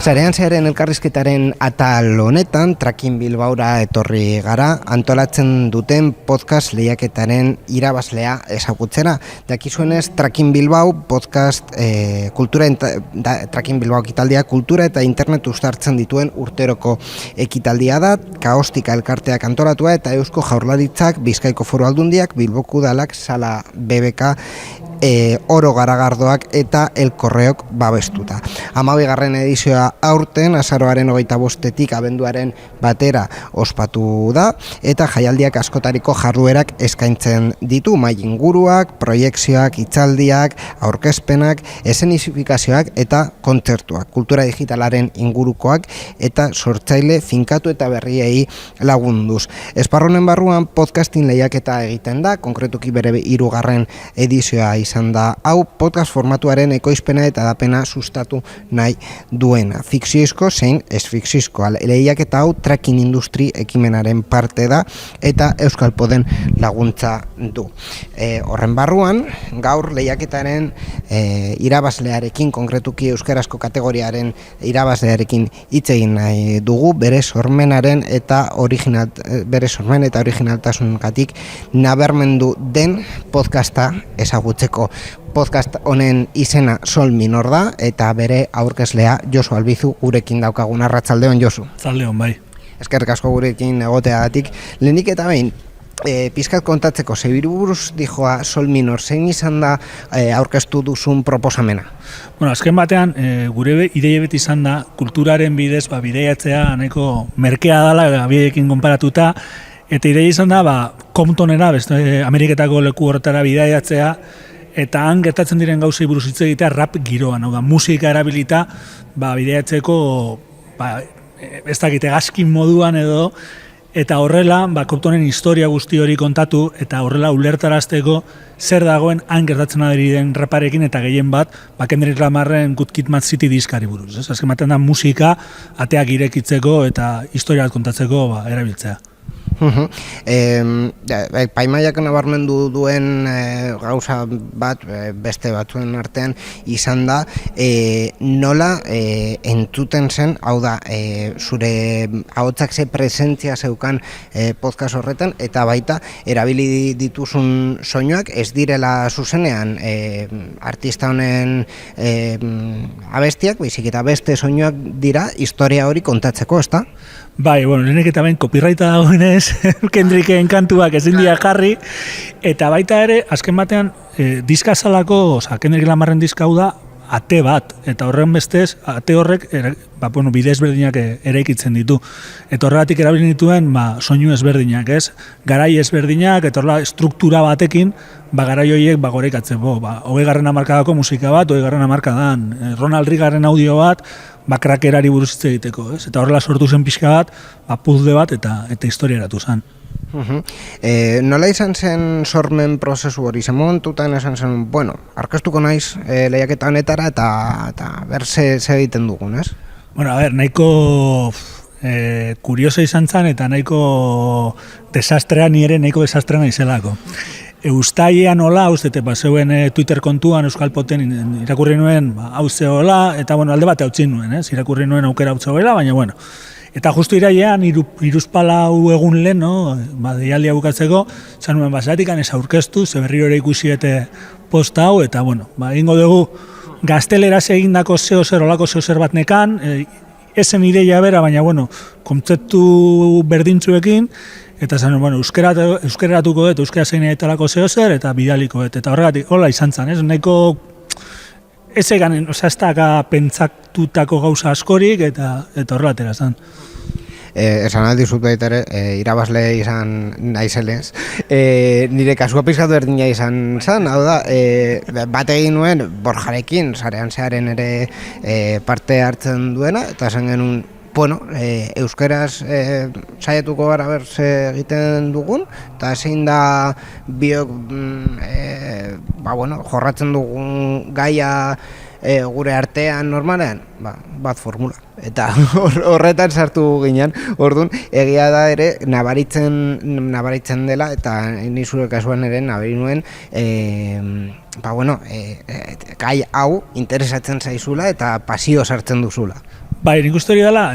Sarean zearen elkarrizketaren atal honetan, Tracking Bilbaora etorri gara, antolatzen duten podcast lehiaketaren irabazlea ezagutzera. Dakizuenez, Tracking Bilbao podcast Tracking Bilbao ekitaldia kultura eta internet uztartzen dituen urteroko ekitaldia da, Kaostika elkarteak antolatua eta Eusko Jaurlaritzak, Bizkaiko Foru Aldundiak, Bilboko Udalak, Sala BBK, Oro Garagardoak eta El Correok babestuta. 12. edizioa aurten azaroaren 25-etik abenduaren batera ospatu da eta jaialdiak askotariko jarduerak eskaintzen ditu, mahai inguruak, proiekzioak, hitzaldiak, aurkezpenak, eszenifikazioak eta kontzertuak, kultura digitalaren ingurukoak eta sortzaile finkatu eta berriei lagunduz. Esparrunen barruan podcasting lehiaketa egiten da, konkretuki bere 3. edizioa izan da hau, podcast formatuaren ekoizpena eta dapena sustatu nahi duena. Fikzioizko zein ez fikzioizko lehiaketa hau tracking industri ekimenaren parte da eta Euskal Poden laguntza du. Horren barruan, gaur lehiaketaren irabazlearekin, konkretuki euskarazko kategoriaren irabazlearekin hitz egin nahi dugu, bere sormenaren eta originaltasungatik nabarmendu den podcasta ezagutzeko. Podcast honen izena Sol Minor da eta bere aurkezlea Josu Albizu gurekin daukagun. Arratsaldeon, Josu. Arratsaldeon, bai. Eskerrik asko gurekin egoteagatik. Lehenik eta behin, pizkat kontatzeko, zebiru buruz dijoa Sol Minor, zein izan da aurkeztu duzun proposamena? Bueno, azken batean, gure ideia beti izan da, kulturaren bidez, bideiatzea nahiko merkea dela, bideekin konparatuta, eta ideia izan da, Comptonera, Ameriketako leku horretara bideiatzea, eta han gertatzen diren gauzei buruz hitz egitea rap giroan, hau da, musika erabilita, bideiatzeko, ez dakit, hegazkin moduan edo, eta horrela, Comptonen historia guzti hori kontatu, eta horrela ulertarazteko zer dagoen han gertatzen ari den raparekin, eta gehien bat, Kendrick Lamarren Good Kid, Mad City diskari buruz. Azken batean da musika ateak irekitzeko eta historia bat kontatzeko erabiltzea. Paimaiak nabarmendu duen gauza bat beste batzuen artean izan da nola entzuten zen, hau da, zure ahotsak ze presentzia zeukan podcast horretan, eta baita erabili dituzun soinuak ez direla zuzenean artista honen abestiak, baizik eta beste soinuak dira historia hori kontatzeko, ezta? Bai, lehenek eta behin copyrighta dagoenez, Kendricken kantuak ezin dira jarri, eta baita ere, azken batean, diska salako, Kendrick Lamarren diska hau da, ate bat, eta horren bestez, ate horrek, bide ezberdinak eraikitzen ditu. Eta horregatik erabili dituen, soinu ezberdinak, ez? Garai ezberdinak, eta horrela, struktura batekin, garai horiek gorekatzen. 20. hamarkadako musika bat, 20. hamarkadan, Ronald Reaganen audio bat, krakerari buruz hitz egiteko, ez? Eta horrela sortu zen pixka bat, puzde bat, eta historia eratu zen. Nola izan zen sormen prozesu hori? Zen momentutan esan zen, aurkeztuko naiz lehiaketa honetara eta berze egiten dugun, ez? Nahiko kurioso izan zen eta nahiko desastrea, nire nahiko desastrea naizelako. Uztailean hola, zeuen Twitter kontuan Euskal Poten irakurri nuen hau zehola, eta alde bat hautzin nuen, irakurri nuen aukera hau zehoela, baina Eta justu irailean, 3-4 egun lehen, deialdia bukatzeko, zan nuen basatikan ez aurkeztu, ze berriro ere ikusiete posta hau, eta egingo dugu gazteleraz egindako zehozer, olako zehozer bat nekan, esen ideia bera, baina kontzeptu berdintzuekin, eta zan nuen, euskeratuko dut, euskera zein egitalako zehozer, eta bidaliko dut, eta horregatik, hola izan zen, nahiko ez egan, ez da pentsatutako gauza askorik, eta horrelatera zen. Esan aldi zut baita ere, irabazle izan naizelez. Nire kasua pizkatu berdina izan zen, hau da, bat egin nuen Borjarekin, sarean zearen ere parte hartzen duena, eta zen genuen, euskeraz saiatuko gara berze egiten dugun, eta zein da biok jorratzen dugun gaia gure artean normalean, bat formula. Eta horretan sartu ginen, orduan, egia da ere nabaritzen dela, eta ni zure kasuan ere nabari nuen, gai hau interesatzen zaizula eta pasio sartzen duzula. Bai, nik uste hori dela,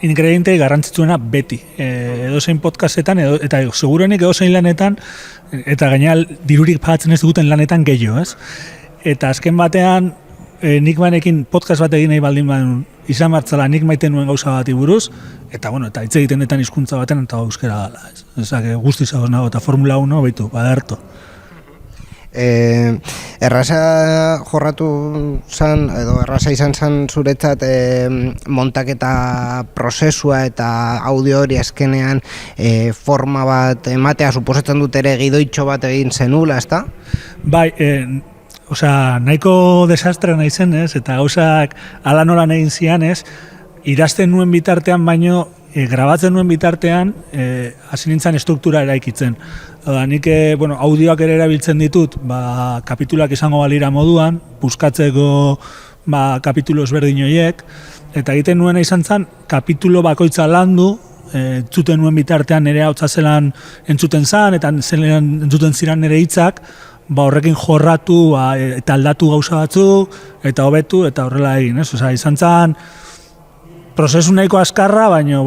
ingrediente garrantzitsuena beti. Edozein podcastetan, eta segurenik edozein lanetan, eta gainera dirurik pagatzen ez duten lanetan gehiago, ez? Eta azken batean, nik banekin podcast bat egin nahi baldin badun, izan martzala nik maite nuen gauza bati buruz, eta eta hitz egiten detan hizkuntza baten eta euskera dela, ez? Ezak, guztiz hau nago, eta Formula 1, baitu, baderto. Erraza jorratu zan, edo erraza izan zan zuretzat montaketa prozesua eta audio hori azkenean forma bat ematea, suposatzen dut ere gidoitxo bat egin zenula, ezta? Bai, nahiko desastre nahi zen, ez? Eta gauzak ala nola egin zian, ez? Idazten nuen bitartean, baino grabatzen nuen bitartean hasi nintzen estruktura eraikitzen. Nik audioak ere erabiltzen ditut, kapituluak izango balira moduan, buskatzeko kapitulu ezberdin horiek, eta egiten nuena izan zen, kapitulo bakoitza landu, entzuten nuen bitartean nire hautza zelan entzuten zen, eta entzuten ziren nire hitzak, horrekin jorratu eta aldatu gauza batzuk, eta hobetu, eta horrela egin, ez? Izan zen, prozesu nahiko azkarra, baina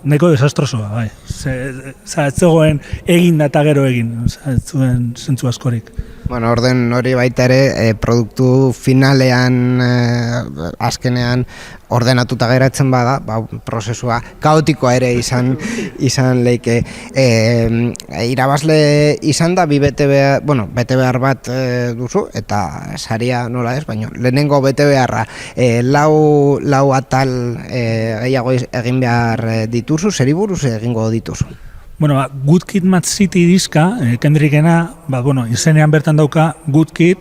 nahiko desastrosoa, bai. Ez zegoen egin da eta gero egin, ez zuen zentzu askorik. Orden hori baita ere, produktu finalean, azkenean ordenatuta geratzen bada, prozesua kaotikoa ere izan leike. Irabazle izan da, bete behar bat duzu, eta saria nola ez, baina lehenengo bete beharra, lau atal gehiago egin behar dituzu, zeri buruz egingo dituzu? Good Kid, Mad City diska, Kendrickena, izenean bertan dauka Good Kid,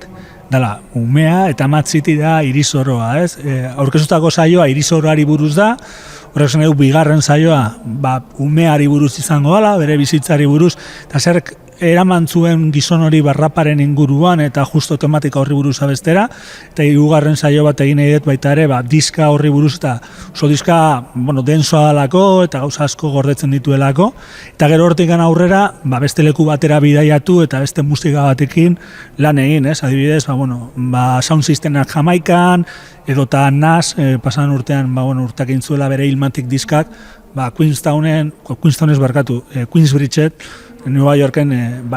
dala, umea, eta Mad City da irizoroa, ez? Aurkezutako saioa irizoroari buruz da, horrek zen edo bigarren saioa, umeari buruz izango dela, bere bizitzari buruz, eta zerk eraman zuen gizon hori barraparen inguruan eta justo tematika horri buruz abestera, eta hirugarren saio bat egin nahi dut baita ere, diska horri buruz, eta oso diska, densoa dalako, eta gauza asko gordetzen dituelako, eta gero hortik aurrera, beste leku batera bidaiatu, eta beste musika batekin lan egin, ez? Adibidez, sound systemak Jamaikan, edota Nas, pasan urtean, urteak egin zuela bere Illmatic diskak, Queensbridget, New Yorken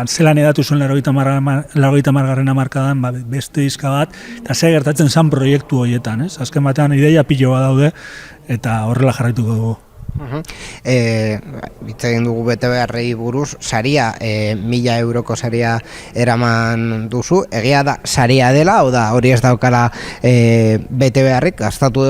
zelan edatu zuen 80. hamarkadan beste diska bat, eta ze gertatzen zen proiektu horietan, ez? Azken batean ideia piloa daude, eta horrela jarraituko dugu. Hitz egin dugu bete beharrei buruz, saria, 1.000 euroko saria eraman duzu, egia da saria dela, hori ez daukala bete beharrik, gastatu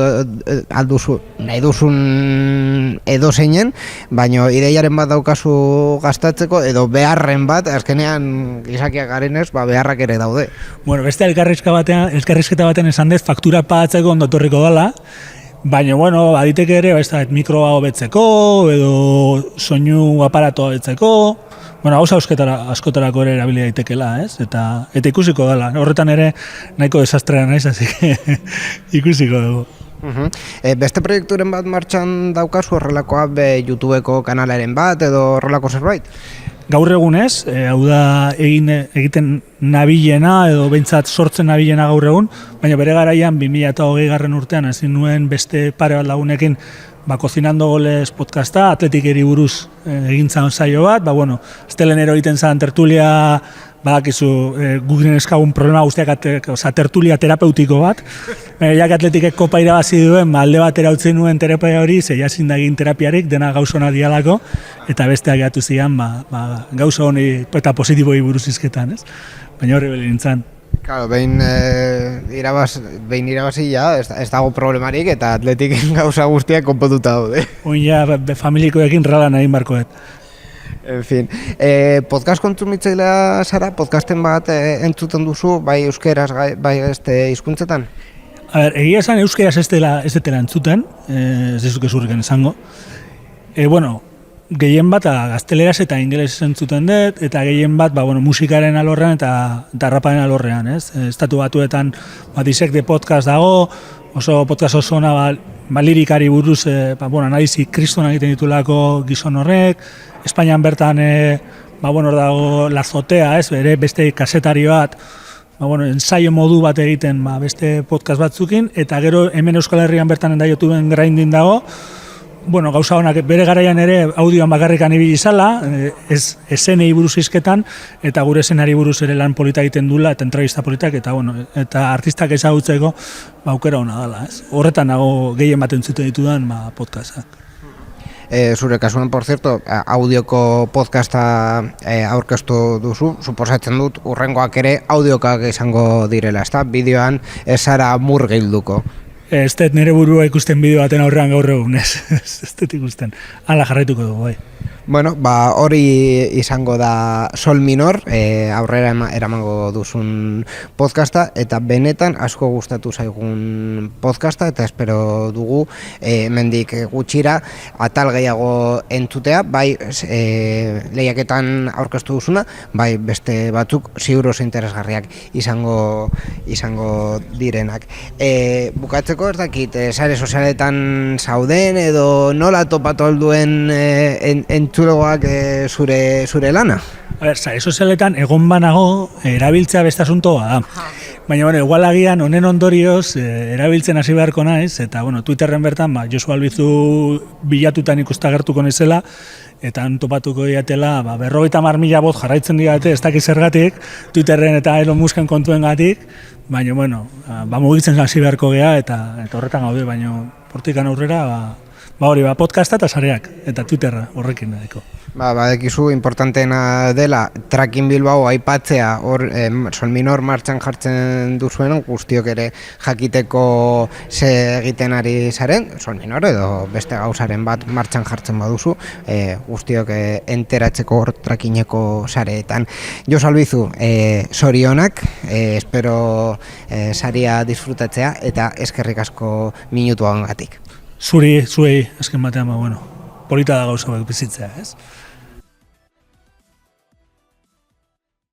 alduzu nahi duzun edo zeinen, baina ideiaren bat daukazu gastatzeko, edo beharren bat, azkenean gizakiak garenez, beharrak ere daude. Beste elkarrizketa batean esan dez, faktura pagatzeko ondotorriko dela, baina, aditeke ere, mikroa hobetzeko, edo soinu aparatua hobetzeko, hauza askotarako ere erabili daitekela, ez? Eta ikusiko dela. Horretan ere nahiko desastrea naiz, hasi ikusiko dugu. Beste proiekturen bat martxan daukazu horrelakoa, YouTubeko kanalaren bat, edo horrelako zerbait? Gaur egunez, hau da egiten nabilena edo behintzat sortzen nabilena gaur egun, baina bere garaian 2020 urtean ezin nuen beste pare bat lagunekin Cocinando Goles podcasta, atletikeri buruz egintzan saio bat, aztelenero egiten zen tertulia, badakizu Googleen eskagun problema guztiak, tertulia terapeutiko bat, jak atletikek kopa irabazi duen, alde batera utzen nuen terapia hori, ze jasin da egin terapiarik, dena gauza hona dialako, eta besteak gatu zian, gauza honi eta positiboi buruz izketan, ez? Baina horri beli nintzen. Claro, behin irabazi ez dago problemarik eta atletiken gauza guztiak konponduta daude. Familikoekin ralan egin barkoet. En fin, podcast kontsumitzailea zara, podcasten bat entzuten duzu, bai euskeraz, bai hizkuntzetan? Egia esan euskeraz ez dela entzuten, ez dizuk ezurriken esango. Gehien bat gazteleraz eta ingeles entzuten dut, eta gehien bat musikaren alorrean eta raparen alorrean, ez? Estatu Batuetan Disek de podcast dago, podcast oso ona lirikari buruz, analizi kriston egiten ditulako gizon horrek, Espainian bertan hor dago La Azotea, ez? Beste kasetari bat, ensaio modu bat egiten beste podcast batzukin, eta gero hemen Euskal Herrian bertan endaiotuen grinding dago, gauza honak bere garaian ere audioan bakarrikan ibili izala, esenei buruz izketan, eta gure esenari buruz ere lan polita egiten dula, eta entrevista politak, eta artistak ezagutzeko aukera hona dela, ez? Horretan nago gehien bat entzuten ditudan podcastak. Zure kasuan, por cierto, audioko podcasta aurkeztu duzu, suposatzen dut urrengoak ere audiokak izango direla, ezta? Bideoan ez zara murgilduko. Ez dut nire burua ikusten bideo baten aurrean gaur egun, ez dut ikusten. Hala jarraituko dugu, bai. Bueno, hori izango da Sol Minor, aurrera eramango duzun podcasta, eta benetan asko gustatu zaigun podcasta, eta espero dugu mendik gutxira atal gehiago entzutea, bai lehiaketan aurkeztu duzuna, bai beste batzuk ziur oso interesgarriak izango direnak. Bukatzeko ez dakit, sare sozialetan zauden edo nola topatu alduen entzulegoak zure lana? Sare sozialetan egon banago erabiltzea beste asuntoa da. Baina, igual agian honen ondorioz erabiltzen hasi beharko naiz, eta, Twitterren bertan, Josu Albizu bilatutan ikustagertuko naizela, eta topatuko diatela, 50.000 bot jarraitzen digate, ez dakiz zergatik, Twitterren eta Elon Musken kontuen gatik, baina, mugitzen hasi beharko gea, eta horretan gaude, baina portikan aurrera, podcasta eta sareak, eta Twitterra horrekin edeko. Badekizu importanteena dela Tracking Bilbao aipatzea, hor Sol Minor martxan jartzen duzuen guztiok ere jakiteko ze egiten ari zaren, Sol Minor edo beste gauzaren bat martxan jartzen baduzu, guztiok enteratzeko hor trackingeko sareetan. Jos Albizu, zorionak, espero saria disfrutatzea eta eskerrik asko minutu gatik. Zuei, azken batean, polita da gauza bat bizitzea, ez?